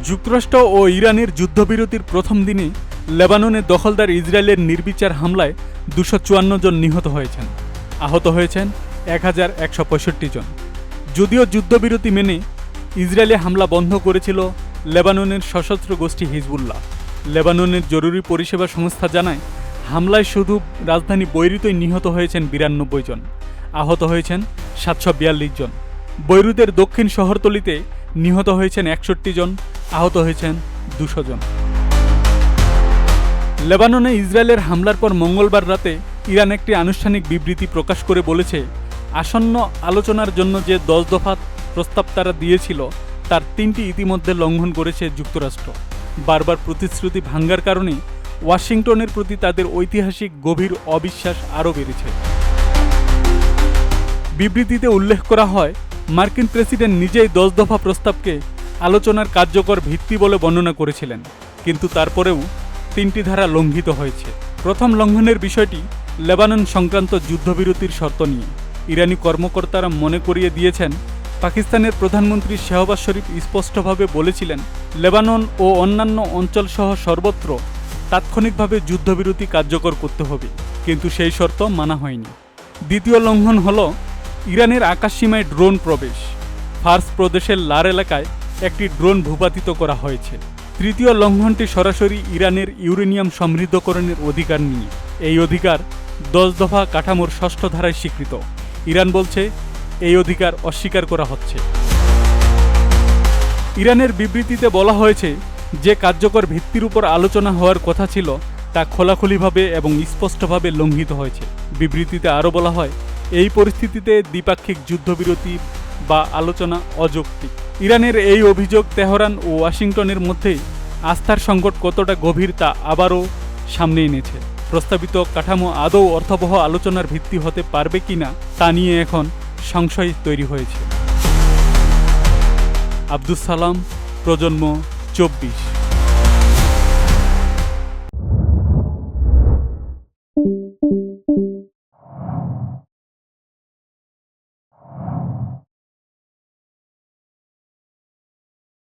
যুক্তরাষ্ট্র ও ইরানের যুদ্ধবিরতির প্রথম দিনে লেবাননে দখলদার ইসরায়েলের নির্বিচার হামলায় 254 জন নিহত হয়েছেন। আহত হয়েছেন 1165 জন। যদিও যুদ্ধবিরতি মেনে ইসরায়েলে হামলা বন্ধ করেছিল লেবাননের সশস্ত্র গোষ্ঠী হিজবুল্লাহ। লেবাননের জরুরি পরিষেবা সংস্থা জানায়, হামলায় শুধু রাজধানী বৈরুতেই নিহত হয়েছেন 92 জন, আহত হয়েছেন 742 জন। বৈরুতের দক্ষিণ শহরতলিতে নিহত হয়েছেন 61 জন, আহত হয়েছেন 200 জন। লেবাননে ইসরায়েলের হামলার পর মঙ্গলবার রাতে ইরান একটি আনুষ্ঠানিক বিবৃতি প্রকাশ করে বলেছে, আসন্ন আলোচনার জন্য যে 10 দফা প্রস্তাব তারা দিয়েছিল তার 3টি ইতিমধ্যে লঙ্ঘন করেছে যুক্তরাষ্ট্র। বারবার প্রতিশ্রুতি ভাঙ্গার কারণে ওয়াশিংটনের প্রতি তাদের ঐতিহাসিক গভীর অবিশ্বাস আরও বেড়েছে। বিবৃতিতে উল্লেখ করা হয়, মার্কিন প্রেসিডেন্ট নিজেই 10 দফা প্রস্তাবকে আলোচনার কার্যকর ভিত্তি বলে বর্ণনা করেছিলেন, কিন্তু তারপরেও 3টি ধারা লঙ্ঘিত হয়েছে। প্রথম লঙ্ঘনের বিষয়টি লেবানন সংক্রান্ত যুদ্ধবিরতির শর্ত নিয়ে। ইরানি কর্মকর্তারা মনে করিয়ে দিয়েছেন, পাকিস্তানের প্রধানমন্ত্রী শাহবাজ শরীফ স্পষ্টভাবে বলেছিলেন, লেবানন ও অন্যান্য অঞ্চলসহ সর্বত্র তাৎক্ষণিকভাবে যুদ্ধবিরতি কার্যকর করতে হবে, কিন্তু সেই শর্ত মানা হয়নি। দ্বিতীয় লঙ্ঘন হল ইরানের আকাশসীমায় ড্রোন প্রবেশ। ফার্স প্রদেশের লার এলাকায় একটি ড্রোন ভূপাতিত করা হয়েছে। তৃতীয় লঙ্ঘনটি সরাসরি ইরানের ইউরেনিয়াম সমৃদ্ধকরণের অধিকার নিয়ে। এই অধিকার 10 দফা কাঠামোর 6ষ্ঠ ধারায় স্বীকৃত। ইরান বলছে, এই অধিকার অস্বীকার করা হচ্ছে। ইরানের বিবৃতিতে বলা হয়েছে, যে কার্যকর ভিত্তির উপর আলোচনা হওয়ার কথা ছিল তা খোলাখুলিভাবে এবং স্পষ্টভাবে লঙ্ঘিত হয়েছে। বিবৃতিতে আরও বলা হয়, এই পরিস্থিতিতে দ্বিপাক্ষিক যুদ্ধবিরতি বা আলোচনা অযৌক্তিক। ইরানের এই অভিযোগ তেহরান ও ওয়াশিংটনের মধ্যে আস্থার সংকট কতটা গভীর তা আবারও সামনে এনেছে। প্রস্তাবিত কাঠামো আদৌ অর্থবহ আলোচনার ভিত্তি হতে পারবে কিনা তা নিয়ে এখন সংশয় তৈরি হয়েছে। আব্দুস সালাম, প্রজন্ম 24।